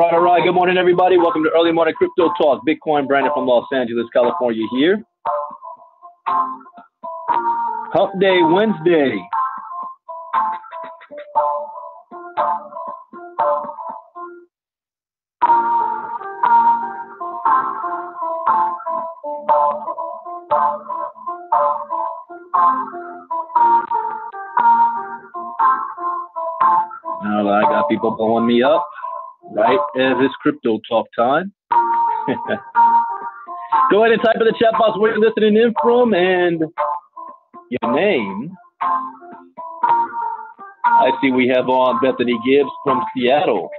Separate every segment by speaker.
Speaker 1: All right. Good morning, everybody. Welcome to Early Morning Crypto Talk. Bitcoin, Brandon from Los Angeles, California here. Hump Day Wednesday. Now I got people blowing me up. Right as it's crypto talk time. Go ahead and type in the chat box where you're listening in from and your name. I see we have on Bethany Gibbs from Seattle,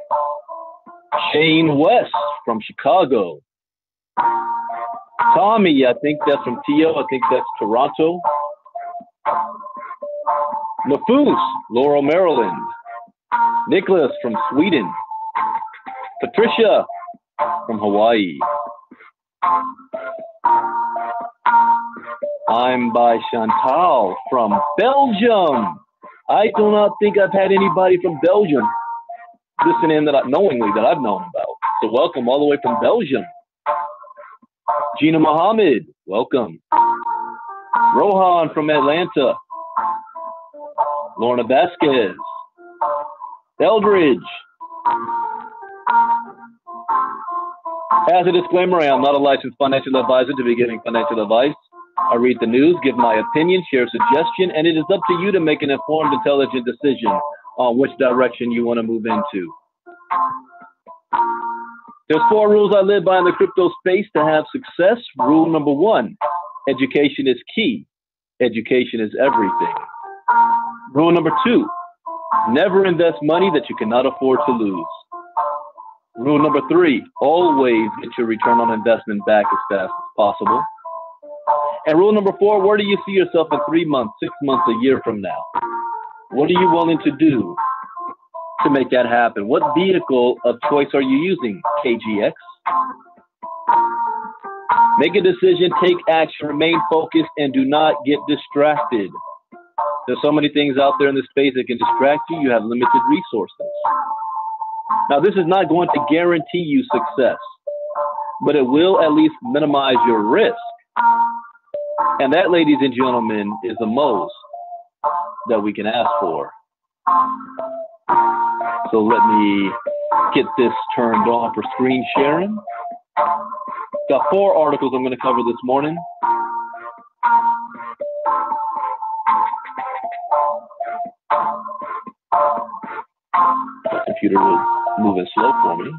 Speaker 1: Shane West from Chicago, Tommy, I think that's from Tio, I think that's Toronto, Nafus, Laurel, Maryland, Nicholas from Sweden, Patricia from Hawaii. I'm by Chantal from Belgium. I do not think I've had anybody from Belgium listening that knowingly that I've known about. So welcome all the way from Belgium. Gina Mohammed, welcome. Rohan from Atlanta. Lorna Vasquez. Eldridge. As a disclaimer, I am not a licensed financial advisor to be giving financial advice. I read the news, give my opinion, share a suggestion, and it is up to you to make an informed, intelligent decision on which direction you want to move into. There's 4 rules I live by in the crypto space to have success. Rule number 1, education is key. Education is everything. Rule number 2, never invest money that you cannot afford to lose. Rule number 3, always get your return on investment back as fast as possible. And rule number 4, where do you see yourself in 3 months, 6 months, a year from now? What are you willing to do to make that happen? What vehicle of choice are you using? KGX? Make a decision, take action, remain focused, and do not get distracted. There's so many things out there in this space that can distract you. You have limited resources. Now, this is not going to guarantee you success, but it will at least minimize your risk. And that, ladies and gentlemen, is the most that we can ask for. So let me get this turned on for screen sharing. Got 4 articles I'm going to cover this morning. The computer was moving slow for me.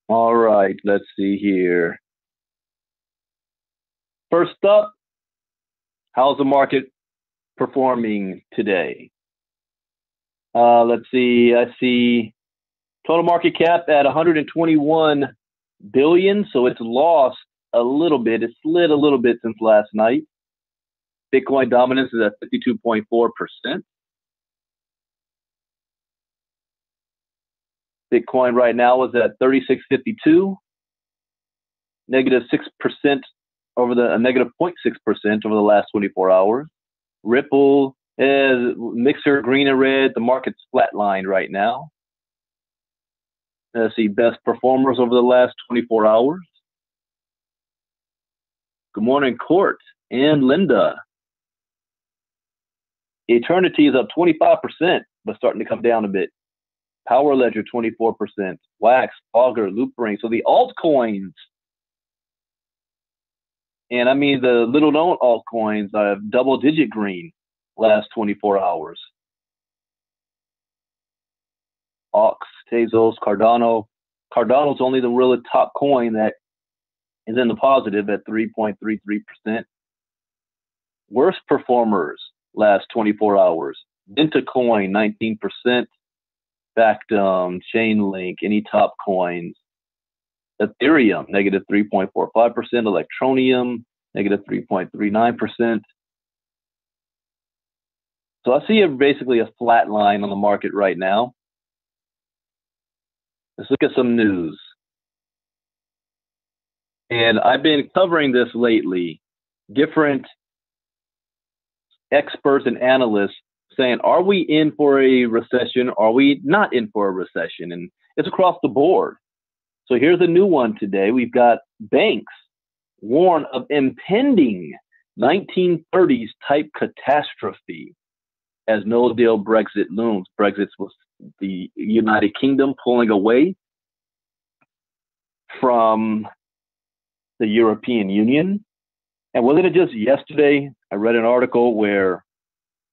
Speaker 1: All right, let's see here. First up, how's the market performing today? Let's see, I see total market cap at 121 billion, so it's lost a little bit. It slid a little bit since last night. Bitcoin dominance is at 52.4%. Bitcoin right now is at 36.52, negative 6% over the a negative 0.6% over the last 24 hours. Ripple is mixer green and red. The market's flatlined right now. Let's see, best performers over the last 24 hours. Good morning, Court and Linda. Eternity is up 25%, but starting to come down a bit. Power Ledger, 24%. Wax, Augur, Loopring. So the altcoins, and I mean the little known altcoins, have double-digit green last 24 hours. Aux, Tezos, Cardano. Cardano's only the really top coin that is in the positive at 3.33%. Worst performers last 24 hours. Dentacoin, 19%. Factum, Chainlink, any top coins. Ethereum, negative 3.45%. Electronium, negative 3.39%. So I see basically a flat line on the market right now. Let's look at some news. And I've been covering this lately. Different experts and analysts saying, are we in for a recession? Are we not in for a recession? And it's across the board. So here's a new one today. We've got banks warn of impending 1930s type catastrophe as no deal Brexit looms. Brexit was the United Kingdom pulling away from the European Union. And wasn't it just yesterday, I read an article where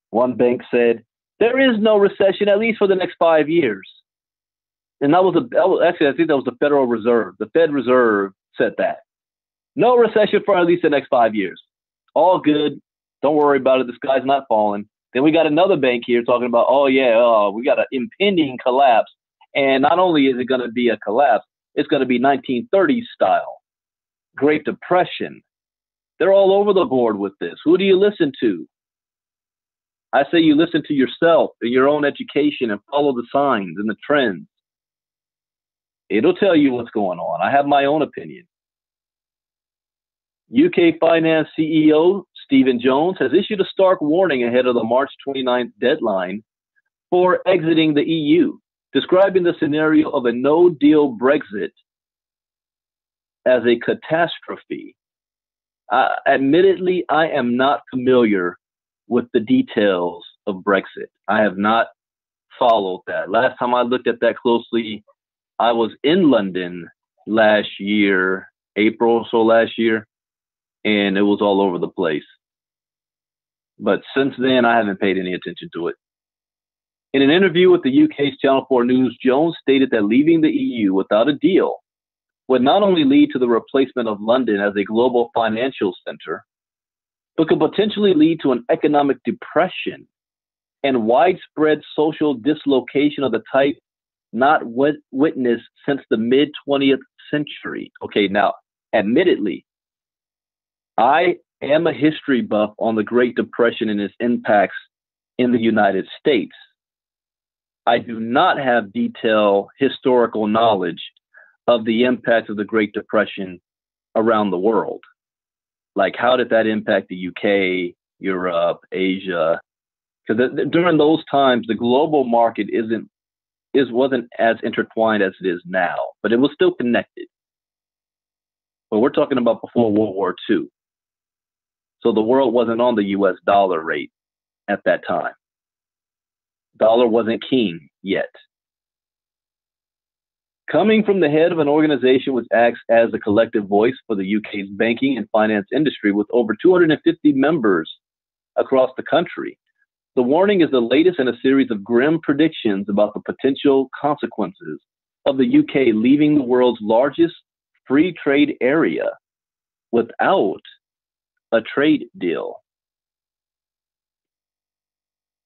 Speaker 1: one bank said, there is no recession, at least for the next 5 years. And actually, I think that was the Federal Reserve. The Fed Reserve said that. No recession for at least the next 5 years. All good. Don't worry about it. The sky's not falling. Then we got another bank here talking about, we got an impending collapse. And not only is it going to be a collapse, it's going to be 1930s style. Great Depression. They're all over the board with this. Who do you listen to? I say you listen to yourself and your own education and follow the signs and the trends. It'll tell you what's going on. I have my own opinion. UK Finance CEO Stephen Jones has issued a stark warning ahead of the March 29th deadline for exiting the EU, describing the scenario of a no-deal Brexit as a catastrophe. Admittedly, I am not familiar with the details of Brexit. I have not followed that. Last time I looked at that closely, I was in London last year, April or so last year, and it was all over the place. But since then, I haven't paid any attention to it. In an interview with the UK's Channel 4 News, Jones stated that leaving the EU without a deal would not only lead to the replacement of London as a global financial center, but could potentially lead to an economic depression and widespread social dislocation of the type not witnessed since the mid-20th century. Okay, now, admittedly, I am a history buff on the Great Depression and its impacts in the United States. I do not have detailed historical knowledge of the impact of the Great Depression around the world. Like, how did that impact the UK, Europe, Asia? Because during those times, the global market wasn't as intertwined as it is now, but it was still connected. But we're talking about before World War II. So the world wasn't on the US dollar rate at that time. Dollar wasn't king yet. Coming from the head of an organization which acts as a collective voice for the UK's banking and finance industry with over 250 members across the country, the warning is the latest in a series of grim predictions about the potential consequences of the UK leaving the world's largest free trade area without a trade deal.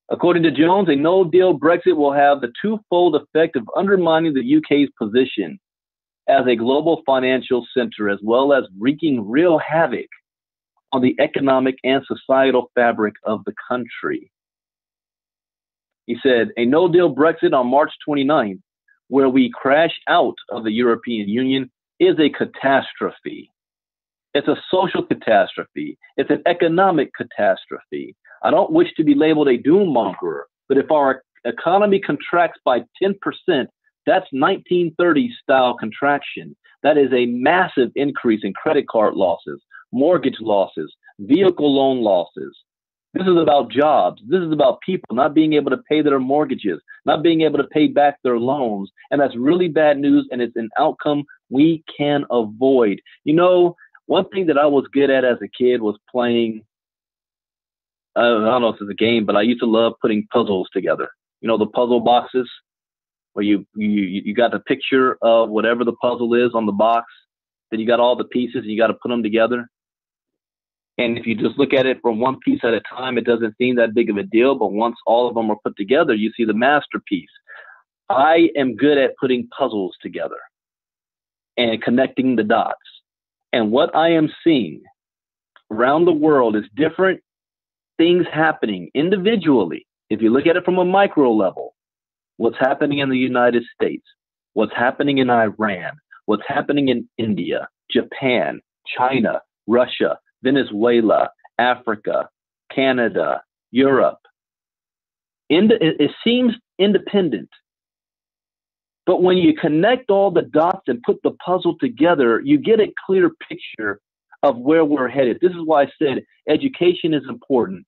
Speaker 1: According to Jones, a no-deal Brexit will have the twofold effect of undermining the UK's position as a global financial center, as well as wreaking real havoc on the economic and societal fabric of the country. He said, a no-deal Brexit on March 29th, where we crash out of the European Union, is a catastrophe. It's a social catastrophe. It's an economic catastrophe. I don't wish to be labeled a doom monger, but if our economy contracts by 10%, that's 1930s style contraction. That is a massive increase in credit card losses, mortgage losses, vehicle loan losses. This is about jobs. This is about people not being able to pay their mortgages, not being able to pay back their loans. And that's really bad news. And it's an outcome we can avoid. You know, one thing that I was good at as a kid was playing, I don't know if it's a game, but I used to love putting puzzles together. You know, the puzzle boxes where you got the picture of whatever the puzzle is on the box. Then you got all the pieces and you got to put them together. And if you just look at it from one piece at a time, it doesn't seem that big of a deal. But once all of them are put together, you see the masterpiece. I am good at putting puzzles together and connecting the dots. And what I am seeing around the world is different things happening individually. If you look at it from a micro level, what's happening in the United States, what's happening in Iran, what's happening in India, Japan, China, Russia, Venezuela, Africa, Canada, Europe. It seems independent. But when you connect all the dots and put the puzzle together, you get a clear picture of where we're headed. This is why I said education is important.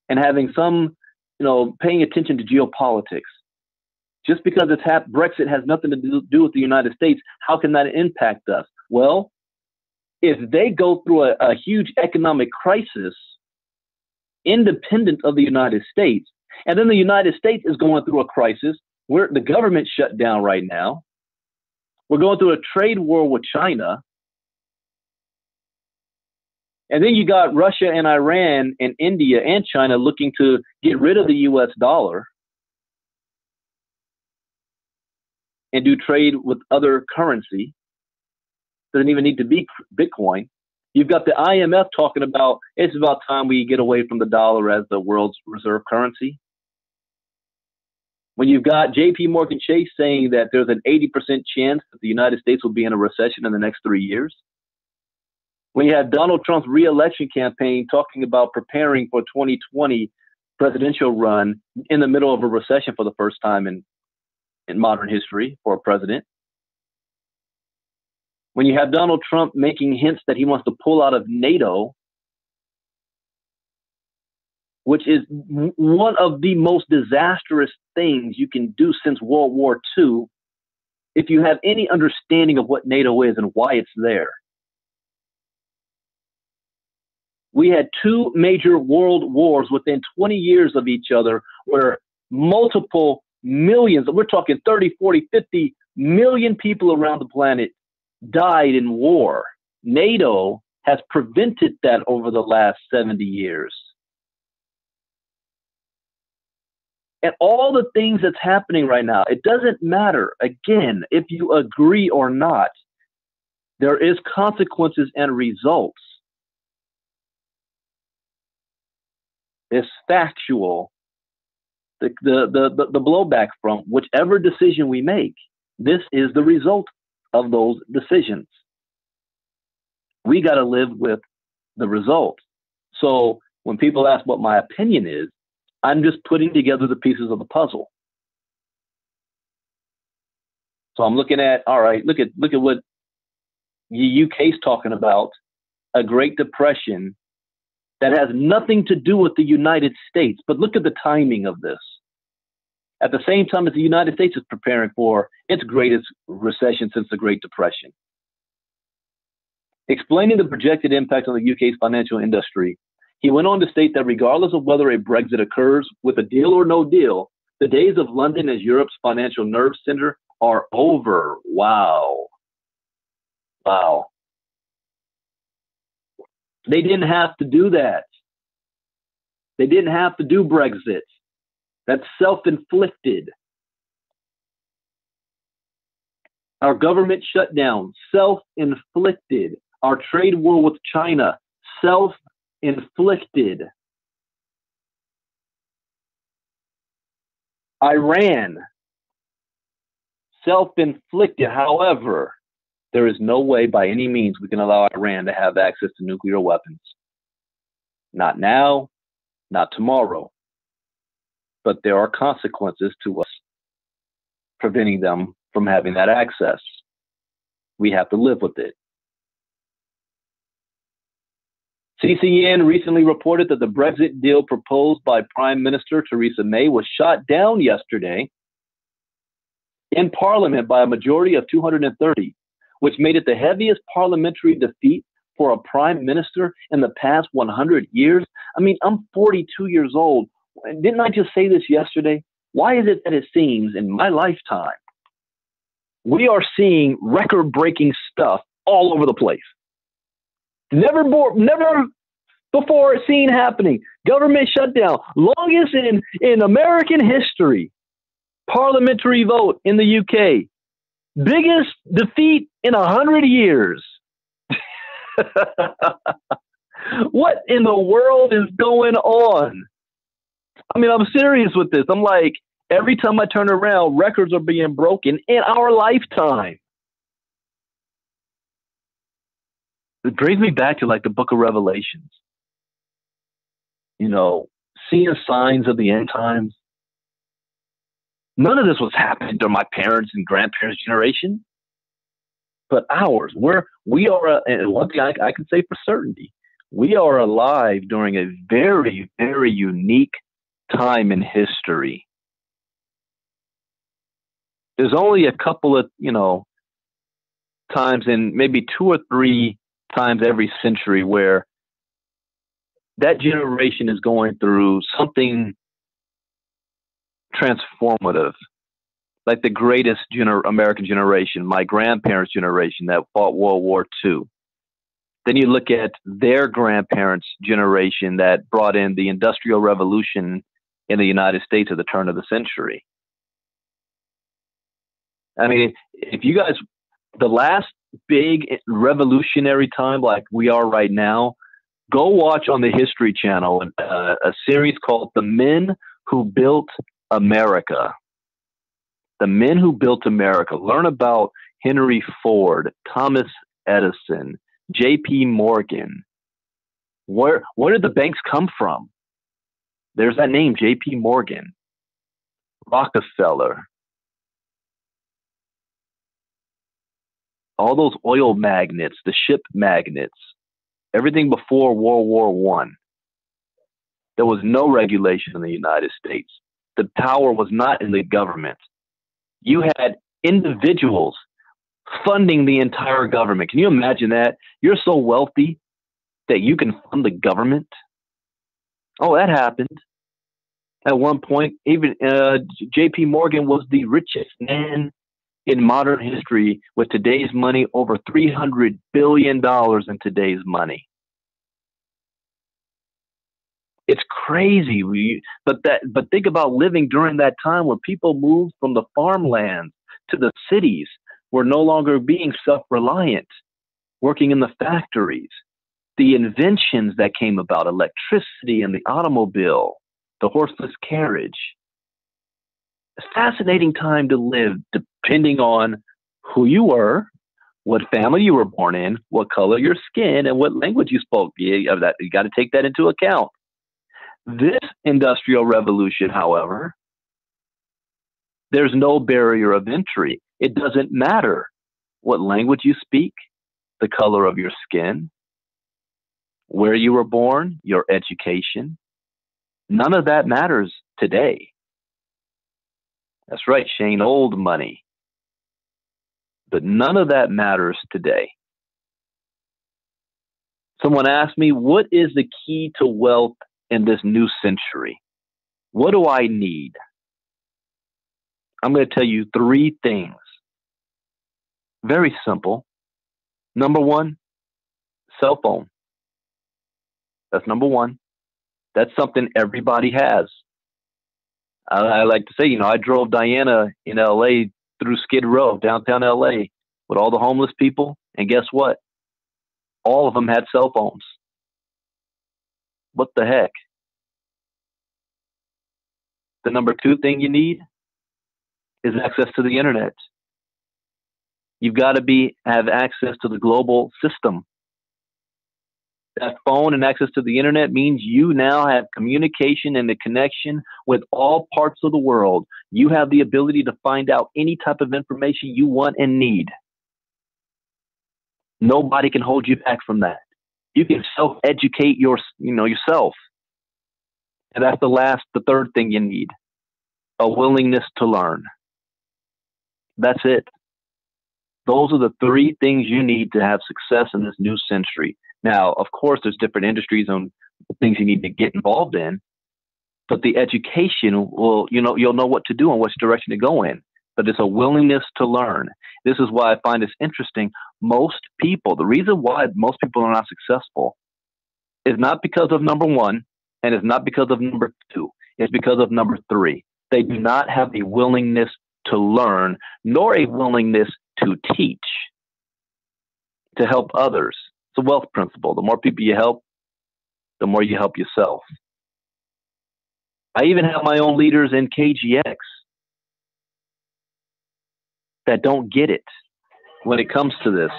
Speaker 1: And having some, paying attention to geopolitics. Just because Brexit has nothing to do with the United States, how can that impact us? Well, if they go through a huge economic crisis independent of the United States, and then the United States is going through a crisis where the government shut down right now, we're going through a trade war with China, and then you got Russia and Iran and India and China looking to get rid of the US dollar and do trade with other currency. Doesn't even need to be Bitcoin. You've got the IMF talking about it's about time we get away from the dollar as the world's reserve currency. When you've got JP Morgan Chase saying that there's an 80% chance that the United States will be in a recession in the next 3 years. When you have Donald Trump's re-election campaign talking about preparing for 2020 presidential run in the middle of a recession for the first time in modern history for a president. When you have Donald Trump making hints that he wants to pull out of NATO, which is one of the most disastrous things you can do since World War II, if you have any understanding of what NATO is and why it's there. We had two major world wars within 20 years of each other where multiple millions, we're talking 30, 40, 50 million people around the planet died in war. NATO has prevented that over the last 70 years. And all the things that's happening right now, it doesn't matter, again, if you agree or not, there is consequences and results. It's factual. The blowback from whichever decision we make, this is the result of those decisions. We got to live with the result. So when people ask what my opinion is, I'm just putting together the pieces of the puzzle. So I'm looking at, all right, look at what the UK's talking about, a Great Depression that has nothing to do with the United States. But look at the timing of this. At the same time as the United States is preparing for its greatest recession since the Great Depression. Explaining the projected impact on the UK's financial industry, he went on to state that regardless of whether a Brexit occurs with a deal or no deal, the days of London as Europe's financial nerve center are over. Wow. Wow. They didn't have to do that. They didn't have to do Brexit. That's self-inflicted. Our government shutdown, self-inflicted. Our trade war with China, self-inflicted. Iran, self-inflicted. However, There is no way by any means we can allow Iran to have access to nuclear weapons. Not now, not tomorrow. But there are consequences to us preventing them from having that access. We have to live with it. CCN recently reported that the Brexit deal proposed by Prime Minister Theresa May was shot down yesterday in Parliament by a majority of 230, which made it the heaviest parliamentary defeat for a prime minister in the past 100 years. I mean, I'm 42 years old. Didn't I just say this yesterday? Why is it that it seems in my lifetime we are seeing record-breaking stuff all over the place? Never before seen happening. Government shutdown. Longest in American history. Parliamentary vote in the UK. Biggest defeat in 100 years. What in the world is going on? I mean, I'm serious with this. I'm like, every time I turn around, records are being broken in our lifetime. It brings me back to like the book of Revelations. You know, seeing signs of the end times. None of this was happening during my parents' and grandparents' generation, but ours. We are, and one thing I can say for certainty, we are alive during a very, very unique time in history. There's only a couple of, times, and maybe 2 or 3 times every century where that generation is going through something transformative, like the greatest American generation, my grandparents' generation that fought World War II. Then you look at their grandparents' generation that brought in the Industrial Revolution in the United States at the turn of the century. I mean, if you guys, the last big revolutionary time like we are right now, go watch on the History Channel a series called The Men Who Built America. The Men Who Built America. Learn about Henry Ford, Thomas Edison, J.P. Morgan. Where did the banks come from? There's that name, J.P. Morgan, Rockefeller. All those oil magnates, the ship magnates, everything before World War I. There was no regulation in the United States. The power was not in the government. You had individuals funding the entire government. Can you imagine that? You're so wealthy that you can fund the government. Oh, that happened. At one point, even J.P. Morgan was the richest man in modern history with today's money, over $300 billion in today's money. It's crazy. But think about living during that time when people moved from the farmlands to the cities. We're no longer being self-reliant, working in the factories. The inventions that came about, electricity and the automobile, the horseless carriage. It's a fascinating time to live, depending on who you were, what family you were born in, what color your skin, and what language you spoke. You got to take that into account. This industrial revolution, however, there's no barrier of entry. It doesn't matter what language you speak, the color of your skin, where you were born, your education. None of that matters today. That's right, Shane, old money. But none of that matters today. Someone asked me, what is the key to wealth in this new century? What do I need? I'm going to tell you 3 things. Very simple. Number 1, cell phone. That's number 1. That's something everybody has. I like to say, I drove Diana in LA through Skid Row, downtown LA, with all the homeless people. And guess what? All of them had cell phones. What the heck? The number 2 thing you need is access to the internet. You've got to have access to the global system. That phone and access to the internet means you now have communication and the connection with all parts of the world. You have the ability to find out any type of information you want and need. Nobody can hold you back from that. You can self-educate yourself. And that's the third thing you need. A willingness to learn. That's it. Those are the three things you need to have success in this new century. Now, of course, there's different industries and things you need to get involved in, but the education will, you'll know what to do and which direction to go in. But it's a willingness to learn. This is why I find this interesting. Most people, the reason why most people are not successful is not because of number one, and it's not because of number two. It's because of number three. They do not have a willingness to learn, nor a willingness to teach, to help others. It's a wealth principle. The more people you help, the more you help yourself. I even have my own leaders in KGX that don't get it when it comes to this.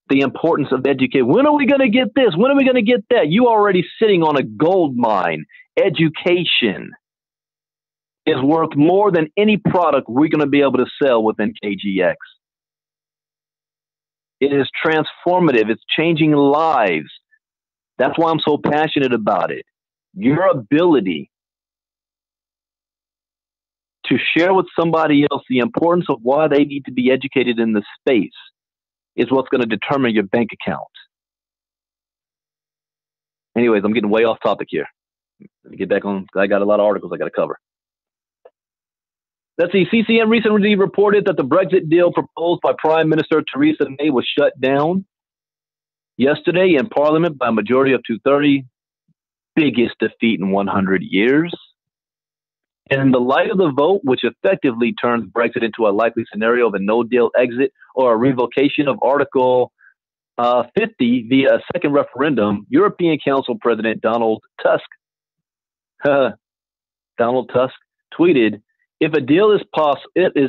Speaker 1: The importance of education. When are we going to get this? When are we going to get that? You already sitting on a gold mine. Education is worth more than any product we're going to be able to sell within KGX. It is transformative. It's changing lives. That's why I'm so passionate about it. Your ability to share with somebody else the importance of why they need to be educated in this space is what's going to determine your bank account. Anyways, I'm getting way off topic here. Let me get back on. I got a lot of articles I got to cover. Let's see. CCM recently reported that the Brexit deal proposed by Prime Minister Theresa May was shut down yesterday in Parliament by a majority of 230. Biggest defeat in 100 years. And in the light of the vote, which effectively turns Brexit into a likely scenario of a no-deal exit or a revocation of Article 50 via a second referendum, European Council President Donald Tusk tweeted, "If a deal is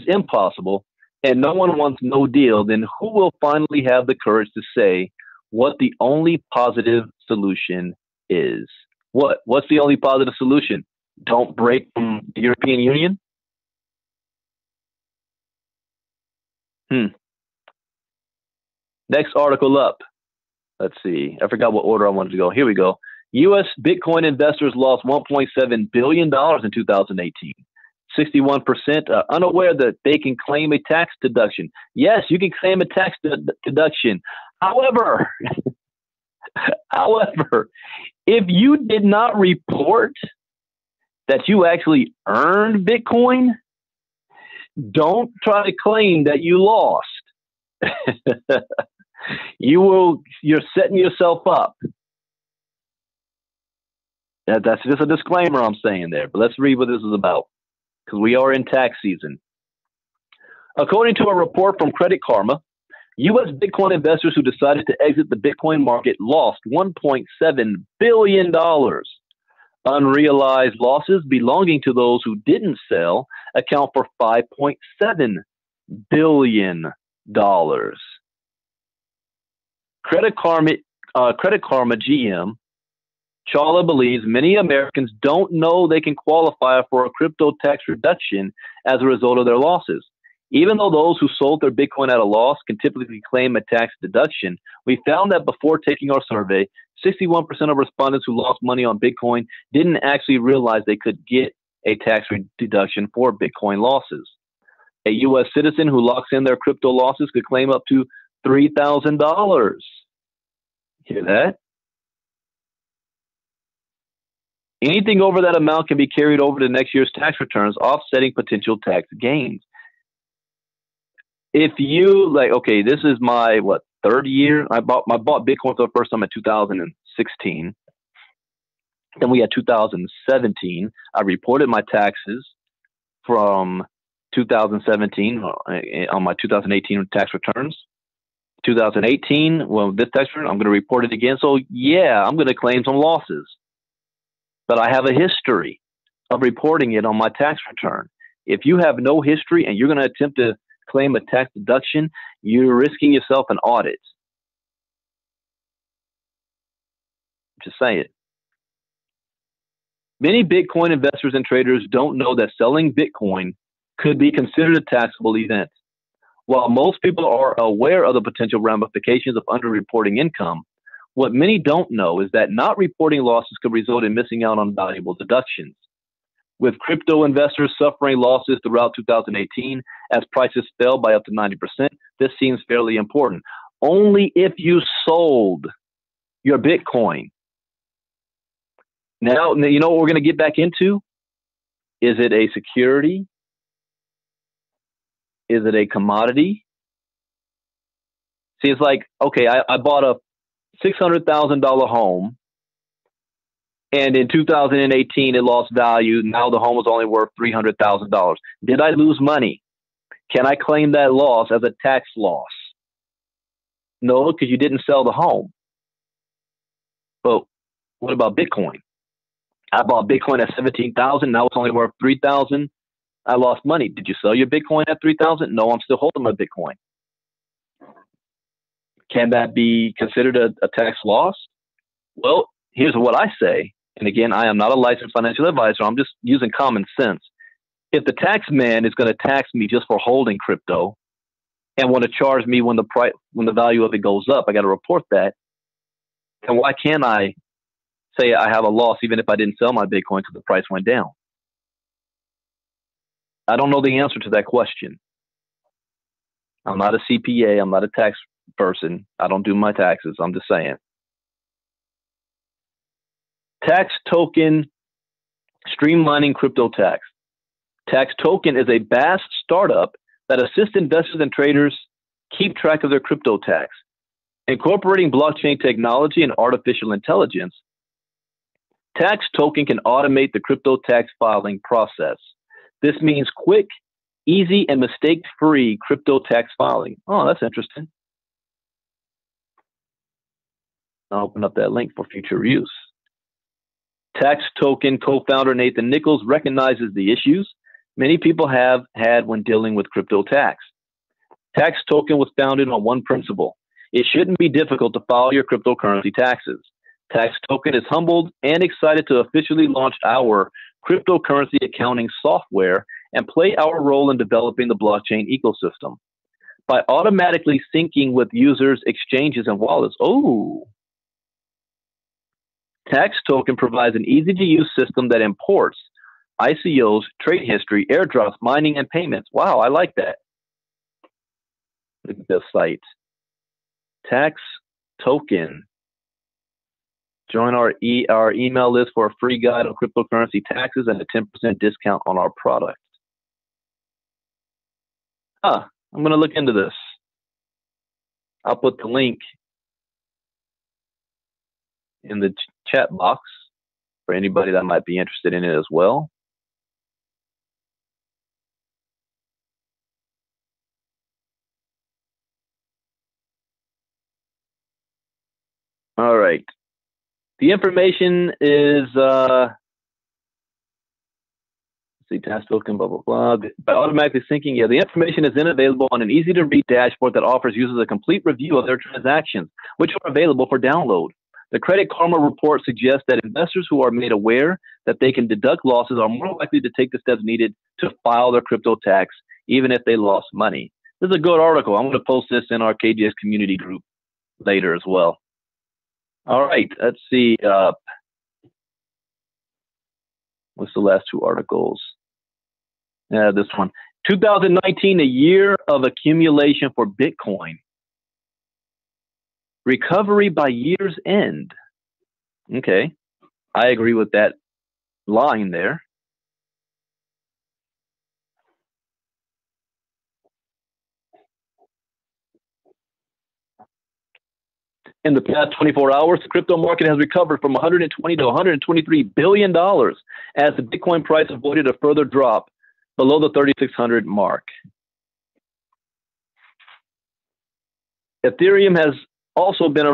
Speaker 1: impossible and no one wants no deal, then who will finally have the courage to say what the only positive solution is?" What's the only positive solution? Don't break from the European Union? Next article up. Let's see. I forgot what order I wanted to go. Here we go. U.S. Bitcoin investors lost $1.7 billion in 2018. 61% are unaware that they can claim a tax deduction. Yes, you can claim a tax deduction. However, if you did not report that you actually earned Bitcoin, don't try to claim that you lost. You're setting yourself up. That's just a disclaimer I'm saying there, but let's read what this is about, because we are in tax season. According to a report from Credit Karma, U.S. Bitcoin investors who decided to exit the Bitcoin market lost $1.7 billion. Unrealized losses belonging to those who didn't sell account for $5.7 billion. Credit Karma GM Chawla believes many Americans don't know they can qualify for a crypto tax reduction as a result of their losses. Even though those who sold their Bitcoin at a loss can typically claim a tax deduction, we found that before taking our survey, 61% of respondents who lost money on Bitcoin didn't actually realize they could get a tax deduction for Bitcoin losses. A U.S. citizen who locks in their crypto losses could claim up to $3,000. Hear that? Anything over that amount can be carried over to next year's tax returns, offsetting potential tax gains. If you okay, this is my third year. I bought Bitcoin for the first time in 2016. Then we had 2017. I reported my taxes from 2017 on my 2018 tax returns. 2018, this tax return, I'm going to report it again. So yeah, I'm going to claim some losses, but I have a history of reporting it on my tax return. If you have no history and you're going to attempt to claim a tax deduction, you're risking yourself an audit. Just saying. Many Bitcoin investors and traders don't know that selling Bitcoin could be considered a taxable event. While most people are aware of the potential ramifications of underreporting income, what many don't know is that not reporting losses could result in missing out on valuable deductions. With crypto investors suffering losses throughout 2018 as prices fell by up to 90%, this seems fairly important. Only if you sold your Bitcoin. Now, you know what we're going to get back into? Is it a security? Is it a commodity? See, it's like, okay, I bought a $600,000 home, and in 2018 it lost value. Now the home was only worth $300,000. Did I lose money? Can I claim that loss as a tax loss? No, because you didn't sell the home. But what about Bitcoin? I bought Bitcoin at 17,000. Now it's only worth 3,000. I lost money. Did you sell your Bitcoin at 3,000? No, I'm still holding my Bitcoin. Can that be considered a tax loss? Well, here's what I say. And again, I am not a licensed financial advisor. I'm just using common sense. If the tax man is going to tax me just for holding crypto and want to charge me when the value of it goes up, I got to report that. And why can't I say I have a loss even if I didn't sell my Bitcoin because the price went down? I don't know the answer to that question. I'm not a CPA. I'm not a tax person. I don't do my taxes. I'm just saying. Tax token streamlining crypto tax. Tax Token is a vast startup that assists investors and traders keep track of their crypto tax. Incorporating blockchain technology and artificial intelligence, Tax Token can automate the crypto tax filing process. This means quick, easy, and mistake-free crypto tax filing. Oh, that's interesting. I'll open up that link for future use. Tax Token co-founder Nathan Nichols recognizes the issues many people have had when dealing with crypto tax. Tax Token was founded on one principle. It shouldn't be difficult to file your cryptocurrency taxes. Tax Token is humbled and excited to officially launch our cryptocurrency accounting software and play our role in developing the blockchain ecosystem. By automatically syncing with users' exchanges and wallets, Tax Token provides an easy-to-use system that imports ICOs, trade history, airdrops, mining, and payments. Wow, I like that. Look at this site. Tax Token. Join our email list for a free guide on cryptocurrency taxes and a 10% discount on our product. I'm going to look into this. I'll put the link in the chat box for anybody that might be interested in it as well. All right. The information is, see, Tax Token, blah, blah, blah. By automatically syncing, the information is then available on an easy-to-read dashboard that offers users a complete review of their transactions, which are available for download. The Credit Karma report suggests that investors who are made aware that they can deduct losses are more likely to take the steps needed to file their crypto tax, even if they lost money. This is a good article. I'm going to post this in our KGS community group later as well. All right, let's see. What's the last two articles? This one. 2019, a year of accumulation for Bitcoin. Recovery by year's end. Okay, I agree with that line there. In the past 24 hours, the crypto market has recovered from $120 to $123 billion as the Bitcoin price avoided a further drop below the 3,600 mark. Ethereum has also been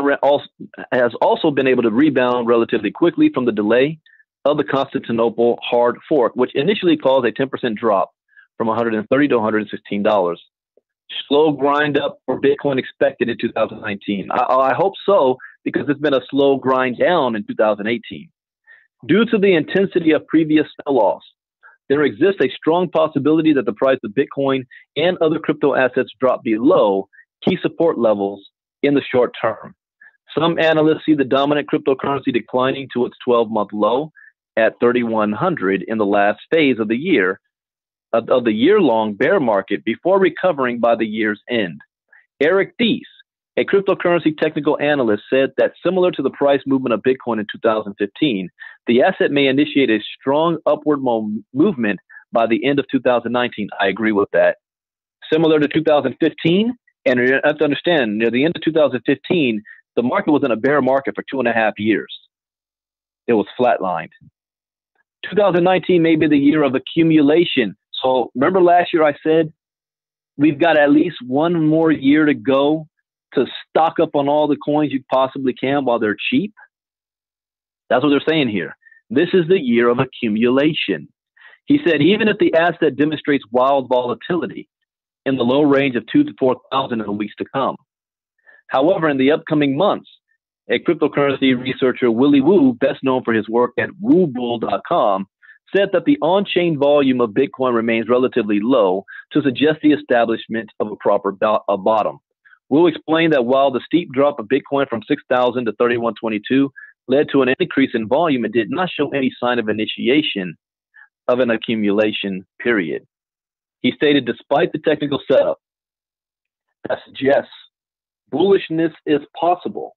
Speaker 1: able to rebound relatively quickly from the delay of the Constantinople hard fork, which initially caused a 10% drop from $130 to $116. Slow grind up for Bitcoin expected in 2019. I hope so, because it's been a slow grind down in 2018. Due to the intensity of previous sell-offs, there exists a strong possibility that the price of Bitcoin and other crypto assets drop below key support levels in the short term. Some analysts see the dominant cryptocurrency declining to its 12-month low at 3,100 in the last phase of the year-long bear market before recovering by the year's end. Eric Thies, a cryptocurrency technical analyst, said that similar to the price movement of Bitcoin in 2015, the asset may initiate a strong upward movement by the end of 2019. I agree with that. Similar to 2015, and you have to understand, near the end of 2015, the market was in a bear market for 2.5 years. It was flatlined. 2019 may be the year of accumulation. So remember last year I said we've got at least one more year to go to stock up on all the coins you possibly can while they're cheap? That's what they're saying here. This is the year of accumulation. He said, even if the asset demonstrates wild volatility in the low range of 2,000 to 4,000 in the weeks to come. However, in the upcoming months, a cryptocurrency researcher, Willy Woo, best known for his work at WooBull.com, said that the on-chain volume of Bitcoin remains relatively low to suggest the establishment of a proper bottom. We'll explain that while the steep drop of Bitcoin from 6,000 to 3,122 led to an increase in volume, it did not show any sign of initiation of an accumulation period. He stated, despite the technical setup that suggests bullishness is possible,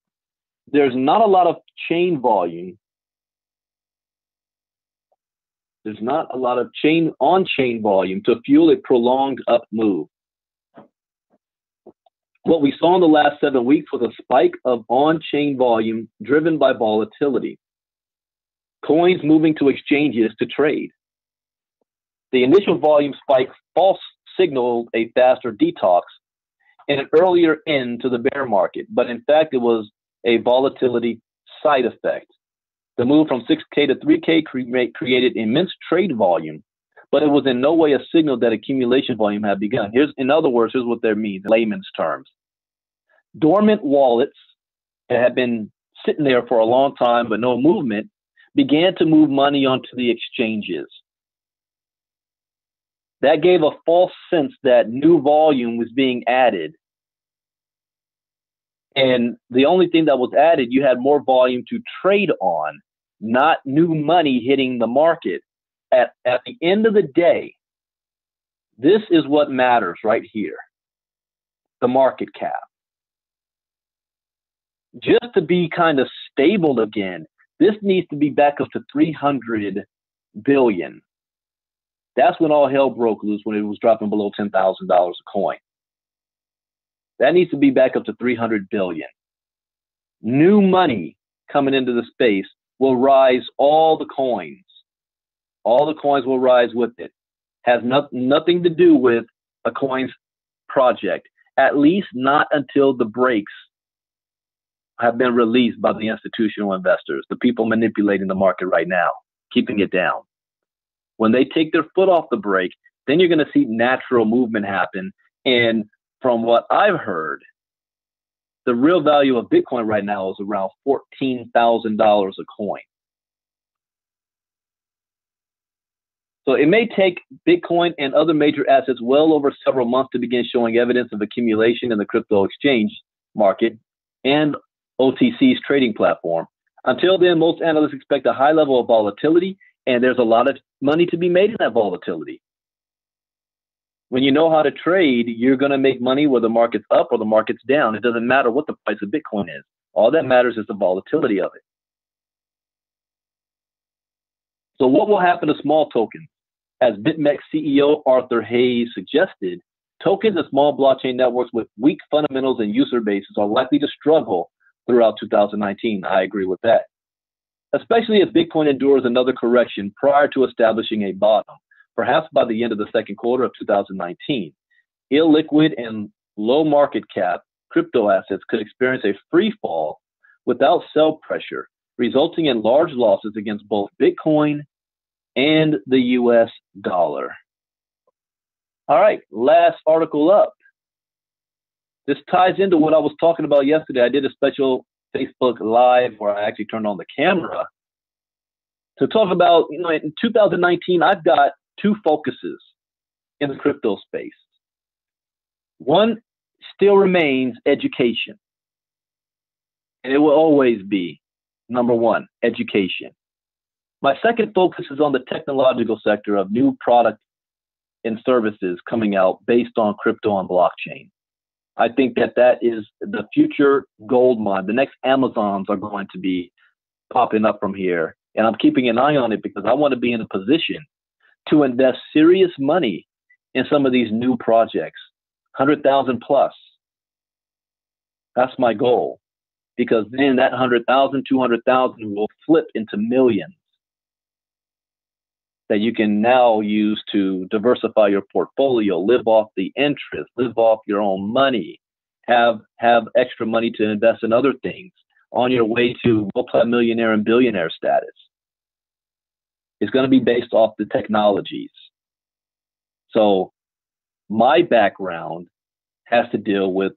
Speaker 1: there's not a lot of chain volume. There's not a lot of on-chain volume to fuel a prolonged up move. What we saw in the last 7 weeks was a spike of on-chain volume driven by volatility. Coins moving to exchanges to trade. The initial volume spike false signaled a faster detox and an earlier end to the bear market, but in fact it was a volatility side effect. The move from 6K to 3K created immense trade volume, but it was in no way a signal that accumulation volume had begun. In other words, here's what that means in layman's terms. Dormant wallets that had been sitting there for a long time but no movement began to move money onto the exchanges. That gave a false sense that new volume was being added. And the only thing that was added, you had more volume to trade on, not new money hitting the market. At the end of the day, this is what matters right here, the market cap. Just to be kind of stable again, this needs to be back up to 300 billion. That's when all hell broke loose, when it was dropping below $10,000 a coin. That needs to be back up to 300 billion. New money coming into the space will rise all the coins. All the coins will rise with it. Has nothing to do with a coin's project, at least not until the breaks have been released by the institutional investors, the people manipulating the market right now, keeping it down. When they take their foot off the brake, then you're going to see natural movement happen. And from what I've heard, the real value of Bitcoin right now is around $14,000 a coin. So it may take Bitcoin and other major assets well over several months to begin showing evidence of accumulation in the crypto exchange market and OTC's trading platform. Until then, most analysts expect a high level of volatility, and there's a lot of money to be made in that volatility. When you know how to trade, you're going to make money whether the market's up or the market's down. It doesn't matter what the price of Bitcoin is. All that matters is the volatility of it. So what will happen to small tokens? As BitMEX CEO Arthur Hayes suggested, tokens and small blockchain networks with weak fundamentals and user bases are likely to struggle throughout 2019. I agree with that. Especially if Bitcoin endures another correction prior to establishing a bottom, perhaps by the end of the second quarter of 2019. Illiquid and low market cap crypto assets could experience a free fall without sell pressure, resulting in large losses against both Bitcoin and the US dollar. All right, last article up. This ties into what I was talking about yesterday. I did a special Facebook Live where I actually turned on the camera to talk about, in 2019, I've got two focuses in the crypto space. One still remains education, and it will always be number one, education. My second focus is on the technological sector of new product and services coming out based on crypto and blockchain. I think that is the future gold mine. The next Amazons are going to be popping up from here. And I'm keeping an eye on it because I want to be in a position to invest serious money in some of these new projects, 100,000 plus. That's my goal, because then that 100,000, 200,000 will flip into millions that you can now use to diversify your portfolio, live off the interest, live off your own money, have extra money to invest in other things on your way to multimillionaire and billionaire status. It's going to be based off the technologies. So my background has to deal with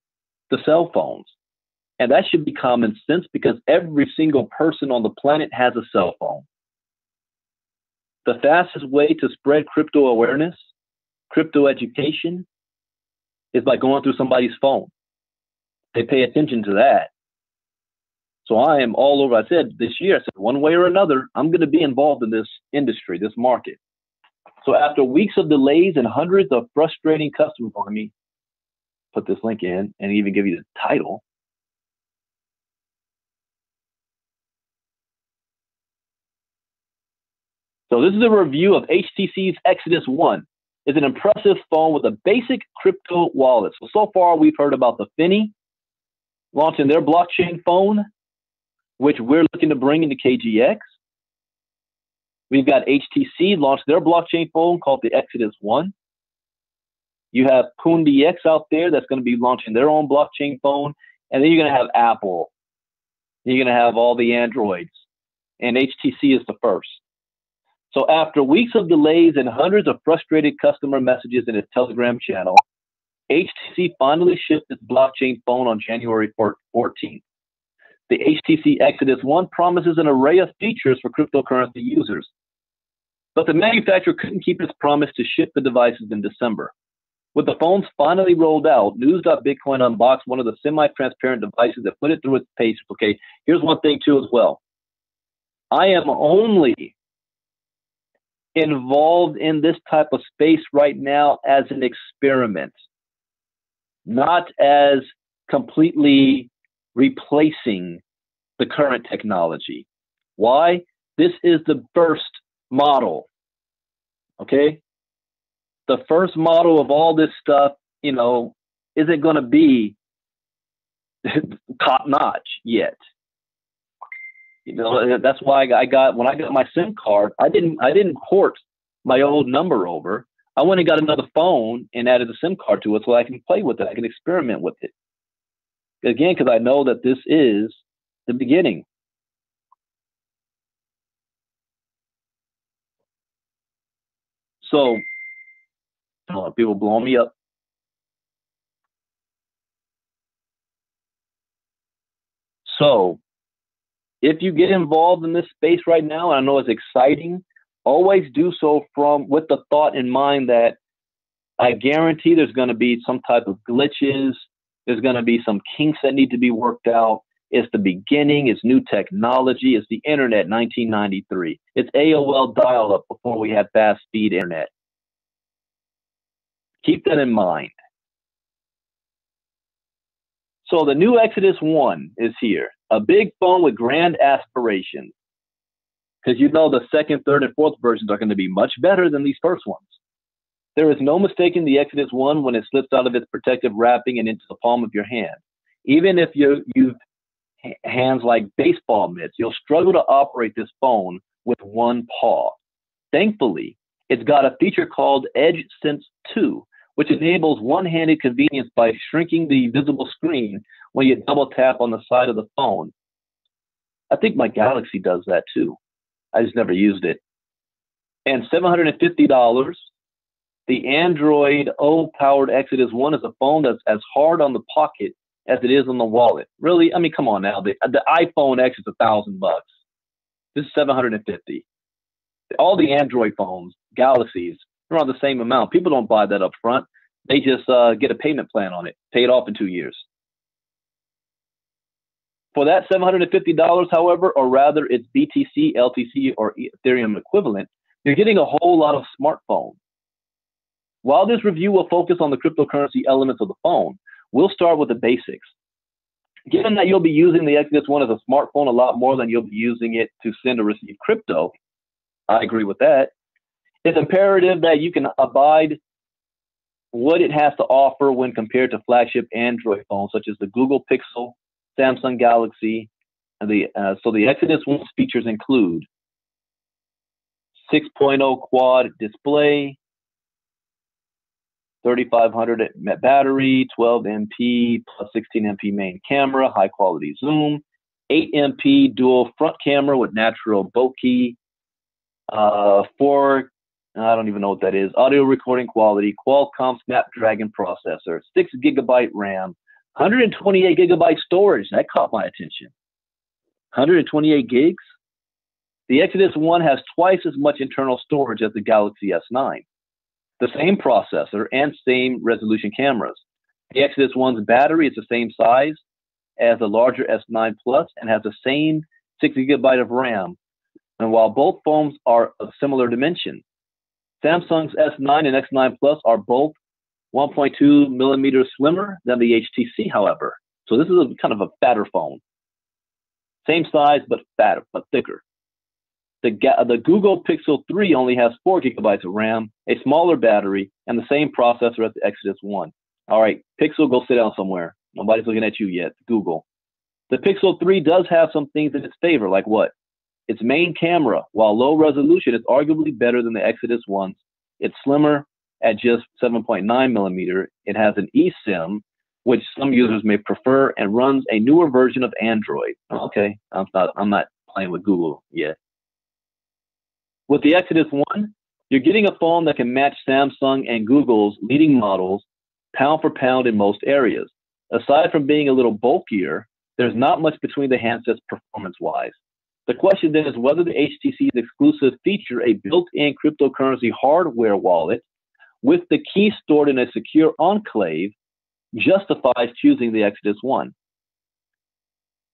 Speaker 1: the cell phones. And that should be common sense because every single person on the planet has a cell phone. The fastest way to spread crypto awareness, crypto education, is by going through somebody's phone. They pay attention to that. So I am all over. I said this year, I said one way or another, I'm going to be involved in this industry, this market. So after weeks of delays and hundreds of frustrating customers, let me put this link in and even give you the title. So this is a review of HTC's Exodus 1. It's an impressive phone with a basic crypto wallet. So far we've heard about the Finny launching their blockchain phone, which we're looking to bring into KGX. We've got HTC launch their blockchain phone called the Exodus 1. You have PoonDX out there that's going to be launching their own blockchain phone. And then you're going to have Apple. You're going to have all the Androids. And HTC is the first. So after weeks of delays and hundreds of frustrated customer messages in its Telegram channel, HTC finally shipped its blockchain phone on January 14th. The HTC Exodus 1 promises an array of features for cryptocurrency users, but the manufacturer couldn't keep its promise to ship the devices in December. With the phones finally rolled out, News.Bitcoin unboxed one of the semi-transparent devices that put it through its paces. Okay, here's one thing too as well. I am only involved in this type of space right now as an experiment, not as completely replacing the current technology. Why? This is the first model, okay? The first model of all this stuff, isn't going to be top notch yet. That's why when I got my SIM card, I didn't port my old number over. I went and got another phone and added a SIM card to it so I can play with it. I can experiment with it. Again, because I know that this is the beginning. So, people blowing me up. So, if you get involved in this space right now, and I know it's exciting, always do so with the thought in mind that I guarantee there's going to be some type of glitches. There's going to be some kinks that need to be worked out. It's the beginning. It's new technology. It's the internet, 1993. It's AOL dial-up before we had fast-speed internet. Keep that in mind. So the new Exodus 1 is here. A big phone with grand aspirations. Because the second, third, and fourth versions are going to be much better than these first ones. There is no mistaking the Exodus 1 when it slips out of its protective wrapping and into the palm of your hand. Even if you've hands like baseball mitts, you'll struggle to operate this phone with one paw. Thankfully, it's got a feature called Edge Sense 2, which enables one-handed convenience by shrinking the visible screen when you double tap on the side of the phone. I think my Galaxy does that too. I just never used it. And $750, The Android O-powered Exodus 1 is a phone that's as hard on the pocket as it is on the wallet. Really? I mean, come on now. The iPhone X is $1,000. This is $750. All the Android phones, Galaxies, are on the same amount. People don't buy that up front. They just get a payment plan on it, pay it off in 2 years. For that $750, however, or rather its BTC, LTC, or Ethereum equivalent, you're getting a whole lot of smartphone. While this review will focus on the cryptocurrency elements of the phone, we'll start with the basics. Given that you'll be using the Exodus 1 as a smartphone a lot more than you'll be using it to send or receive crypto, I agree with that, it's imperative that you can abide what it has to offer when compared to flagship Android phones such as the Google Pixel, Samsung Galaxy, and so the Exodus 1's features include 6.0 quad display, 3500 battery, 12 MP plus 16 MP main camera, high quality zoom, 8 MP dual front camera with natural bokeh, 4, I don't even know what that is, audio recording quality, Qualcomm Snapdragon processor, 6 GB RAM, 128 GB storage. That caught my attention. 128 gigs? The Exodus 1 has twice as much internal storage as the Galaxy S9. The same processor and same resolution cameras. The Exodus 1's battery is the same size as the larger S9 Plus and has the same 6 GB of RAM. And while both phones are of similar dimension, Samsung's S9 and X9 Plus are both 1.2 millimeters slimmer than the HTC, however. So this is kind of a fatter phone. Same size, but fatter, but thicker. The Google Pixel 3 only has 4 GB of RAM, a smaller battery, and the same processor as the Exodus 1. All right, Pixel, go sit down somewhere. Nobody's looking at you yet, Google. The Pixel 3 does have some things in its favor, like what? Its main camera, while low resolution, is arguably better than the Exodus 1's. It's slimmer at just 7.9 millimeter. It has an eSIM, which some users may prefer, and runs a newer version of Android. Okay, I'm not playing with Google yet. With the Exodus 1, you're getting a phone that can match Samsung and Google's leading models pound for pound in most areas. Aside from being a little bulkier, there's not much between the handsets performance-wise. The question then is whether the HTC's exclusive feature, a built-in cryptocurrency hardware wallet with the key stored in a secure enclave, justifies choosing the Exodus 1.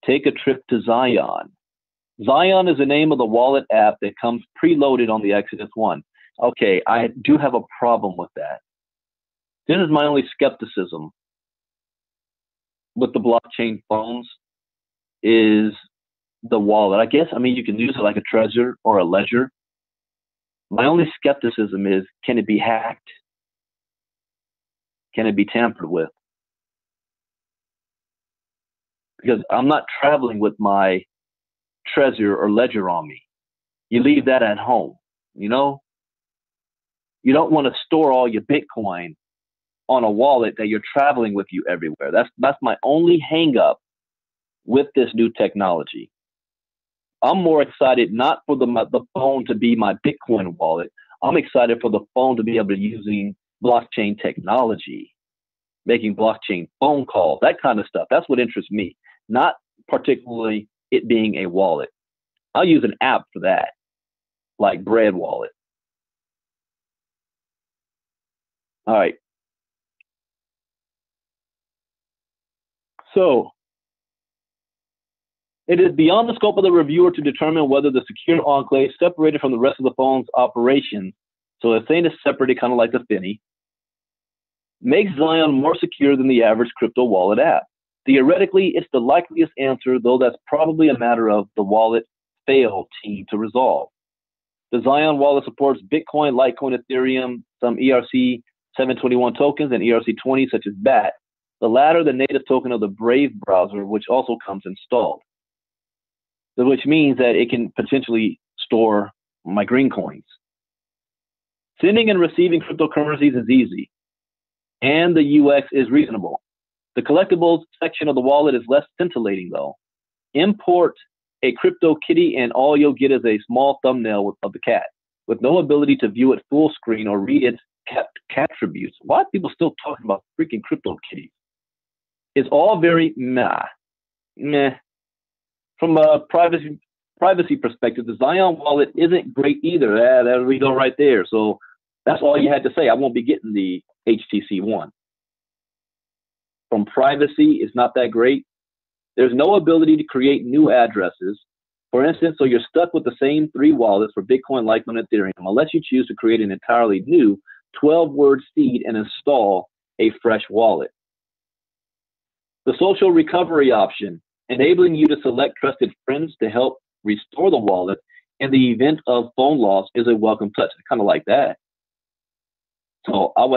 Speaker 1: Take a trip to Zion. Zion is the name of the wallet app that comes preloaded on the Exodus 1. Okay, I do have a problem with that. This is my only skepticism with the blockchain phones is the wallet. I mean, you can use it like a Trezor or a Ledger. My only skepticism is, can it be hacked? Can it be tampered with? Because I'm not traveling with my Trezor or Ledger on me. You leave that at home, you know? You don't want to store all your Bitcoin on a wallet that you're traveling with you everywhere. That's my only hang up with this new technology. I'm more excited not for the phone to be my Bitcoin wallet. I'm excited for the phone to be able to using blockchain technology, making blockchain phone calls, that kind of stuff. That's what interests me, not particularly it being a wallet. I'll use an app for that, like Bread Wallet. All right. So it is beyond the scope of the reviewer to determine whether the secure enclave separated from the rest of the phone's operations, so it's saying it's separated kind of like the Finny, makes Zion more secure than the average crypto wallet app. Theoretically, it's the likeliest answer, though that's probably a matter of the wallet fail team to resolve. The Zion wallet supports Bitcoin, Litecoin, Ethereum, some ERC-721 tokens, and ERC-20 such as BAT. The latter, the native token of the Brave browser, which also comes installed, which means that it can potentially store my green coins. Sending and receiving cryptocurrencies is easy, and the UX is reasonable. The collectibles section of the wallet is less scintillating, though. Import a crypto kitty, and all you'll get is a small thumbnail of the cat, with no ability to view it full screen or read its cat attributes. Why are people still talking about freaking crypto kitties? It's all very meh. From a privacy perspective, the Zion wallet isn't great either. There we go right there. So that's all you had to say. I won't be getting the HTC One. From privacy, it's not that great. There's no ability to create new addresses. For instance, so you're stuck with the same 3 wallets for Bitcoin, Litecoin, and Ethereum unless you choose to create an entirely new 12-word seed and install a fresh wallet. The social recovery option, enabling you to select trusted friends to help restore the wallet in the event of phone loss, is a welcome touch. I kind of like that. So I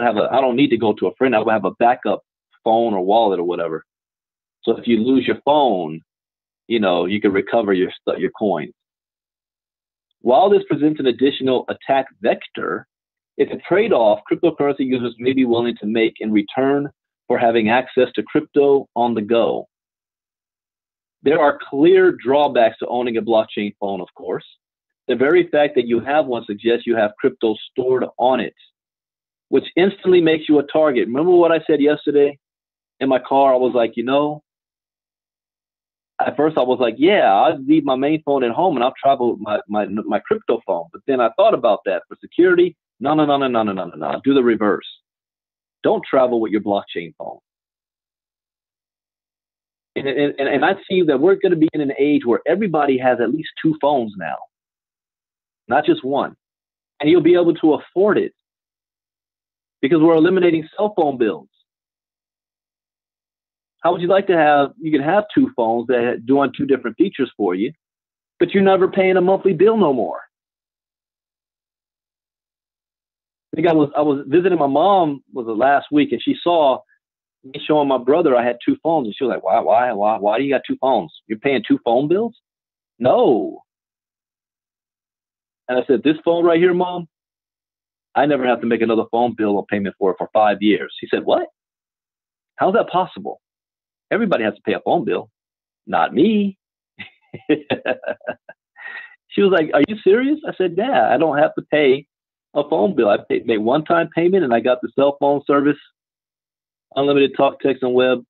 Speaker 1: don't need to go to a friend. I would have a backup phone or wallet or whatever. So if you lose your phone, you can recover your coins. While this presents an additional attack vector, it's a trade-off cryptocurrency users may be willing to make in return for having access to crypto on the go. There are clear drawbacks to owning a blockchain phone, of course. The very fact that you have one suggests you have crypto stored on it, which instantly makes you a target. Remember what I said yesterday in my car? I was like, at first I was like, yeah, I'll leave my main phone at home and I'll travel with my crypto phone. But then I thought about that for security. No. Do the reverse. Don't travel with your blockchain phone. And I see that we're going to be in an age where everybody has at least 2 phones now, not just one. And you'll be able to afford it because we're eliminating cell phone bills. How would you like to have, you can have 2 phones that do on 2 different features for you, but you're never paying a monthly bill no more. I think I was visiting my mom last week, and she saw me showing my brother I had 2 phones, and she was like, why do you got 2 phones? You're paying 2 phone bills? No. And I said, this phone right here, Mom, I never have to make another phone bill or payment for it for 5 years. She said, what? How's that possible? Everybody has to pay a phone bill. Not me. She was like, are you serious? I said, yeah, I don't have to pay a phone bill. I made one-time payment, and I got the cell phone service, unlimited talk, text, and web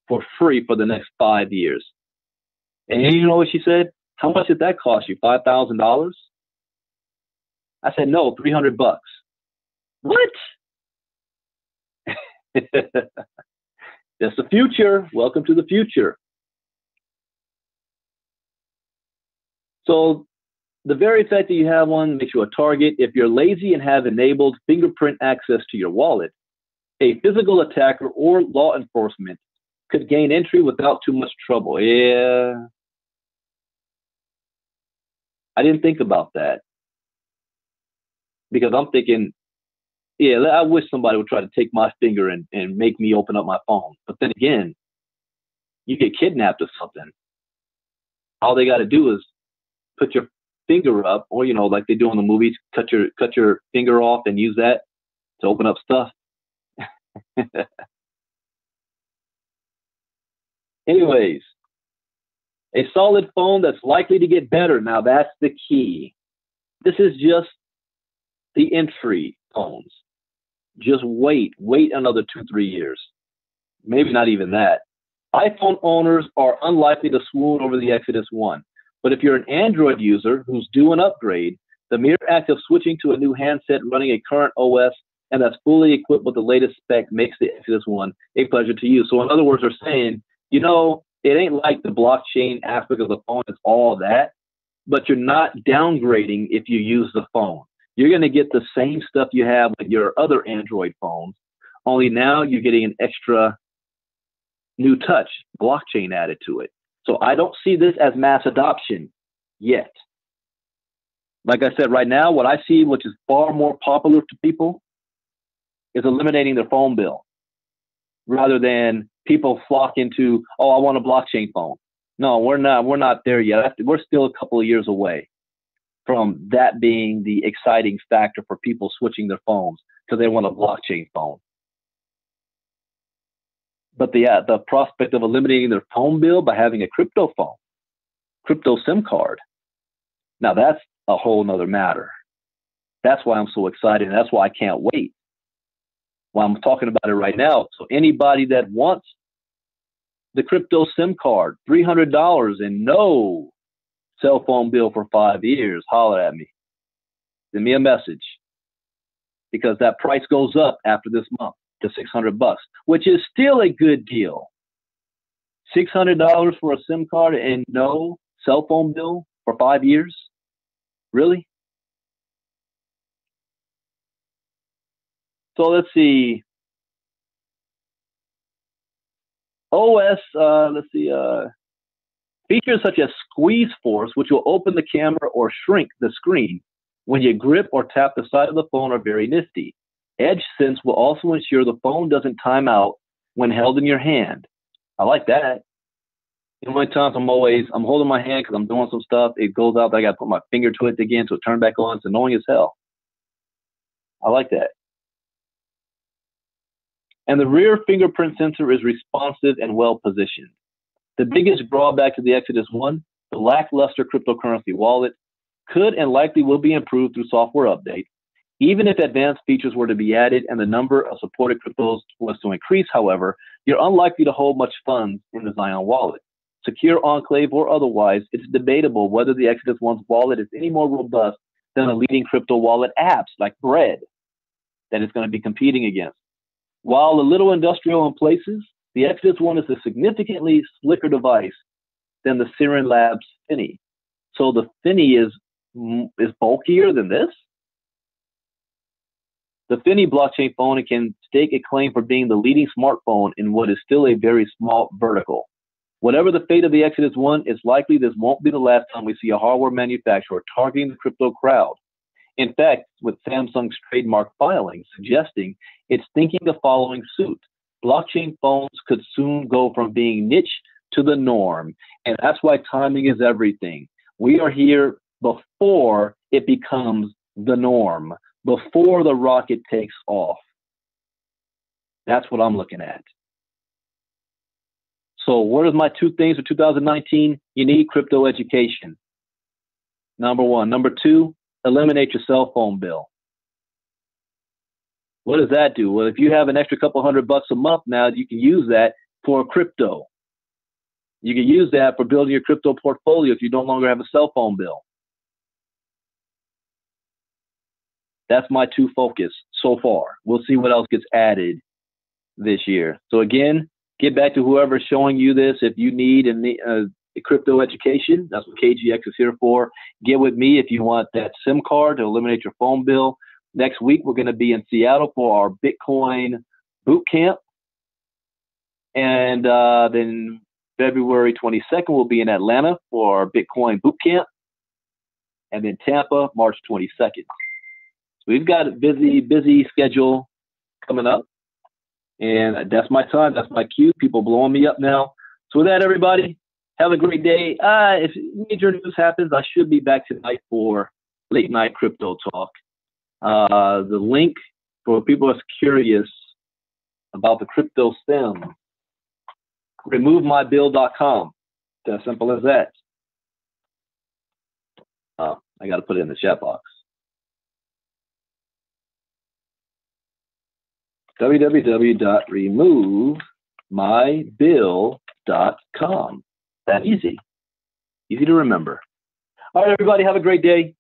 Speaker 1: for free for the next 5 years. And you know what she said? How much did that cost you? $5,000? I said, no, $300. What? That's the future. Welcome to the future. So the very fact that you have one makes you a target. If you're lazy and have enabled fingerprint access to your wallet, a physical attacker or law enforcement could gain entry without too much trouble. Yeah. I didn't think about that because I'm thinking, yeah, I wish somebody would try to take my finger and make me open up my phone. But then again, you get kidnapped or something. All they got to do is put your finger up, or like they do in the movies, cut your finger off and use that to open up stuff. Anyways, a solid phone that's likely to get better. Now that's the key. This is just the entry phones. Just wait another 2-3 years. Maybe not even that. iPhone owners are unlikely to swoon over the Exodus One. But if you're an Android user who's due an upgrade, the mere act of switching to a new handset running a current OS and that's fully equipped with the latest spec makes the Exodus One a pleasure to use. So in other words, they're saying, it ain't like the blockchain aspect of the phone is all that, but you're not downgrading if you use the phone. You're going to get the same stuff you have with your other Android phones, only now you're getting an extra new touch, blockchain added to it. So I don't see this as mass adoption yet. Like I said, right now, what I see, which is far more popular to people, is eliminating their phone bill rather than people flock into, oh, I want a blockchain phone. No, we're not there yet. We're still a couple of years away from that being the exciting factor for people switching their phones because they want a blockchain phone. But the prospect of eliminating their phone bill by having a crypto phone, crypto SIM card, now that's a whole nother matter. That's why I'm so excited, and that's why I can't wait. Well, I'm talking about it right now. So anybody that wants the crypto SIM card, $300 and no cell phone bill for 5 years, holler at me. Send me a message, because that price goes up after this month to $600, which is still a good deal. $600 for a SIM card and no cell phone bill for 5 years? Really? So let's see. OS, features such as squeeze force, which will open the camera or shrink the screen when you grip or tap the side of the phone, are very nifty. Edge sense will also ensure the phone doesn't time out when held in your hand. I like that. You know, many times I'm holding my hand because I'm doing some stuff. It goes out. I got to put my finger to it again to it turn back on. It's annoying as hell. I like that. And the rear fingerprint sensor is responsive and well positioned. The biggest drawback to the Exodus One, the lackluster cryptocurrency wallet, could and likely will be improved through software updates. Even if advanced features were to be added and the number of supported cryptos was to increase, however, you're unlikely to hold much funds in the Zion wallet. Secure, enclave, or otherwise, it's debatable whether the Exodus One's wallet is any more robust than the leading crypto wallet apps like Bread that it's going to be competing against. While a little industrial in places, the Exodus One is a significantly slicker device than the Siren Labs Finny. So the Finny is bulkier than this? The Finny blockchain phone can stake a claim for being the leading smartphone in what is still a very small vertical. Whatever the fate of the Exodus One, it's likely this won't be the last time we see a hardware manufacturer targeting the crypto crowd. In fact, with Samsung's trademark filing suggesting it's thinking of following suit, blockchain phones could soon go from being niche to the norm. And that's why timing is everything. We are here before it becomes the norm, before the rocket takes off. That's what I'm looking at. So what are my two things for 2019? You need crypto education. Number one. Number two, eliminate your cell phone bill. What does that do? Well, if you have an extra couple $100 a month now, you can use that for crypto. You can use that for building your crypto portfolio if you no longer have a cell phone bill. That's my two focus so far. We'll see what else gets added this year. So again, get back to whoever's showing you this. If you need a crypto education, that's what KGX is here for. Get with me if you want that SIM card to eliminate your phone bill. Next week, we're going to be in Seattle for our Bitcoin boot camp. And then February 22nd, we'll be in Atlanta for our Bitcoin boot camp. And then Tampa, March 22nd. So we've got a busy schedule coming up. And that's my time. That's my cue. People blowing me up now. So with that, everybody, have a great day. If major news happens, I should be back tonight for late night crypto talk. The link for people that's curious about the crypto SIM, removemybill.com. It's as simple as that. I got to put it in the chat box. www.removemybill.com. That easy. Easy to remember. All right, everybody, have a great day.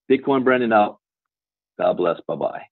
Speaker 1: Bitcoin Brandon out. God bless. Bye-bye.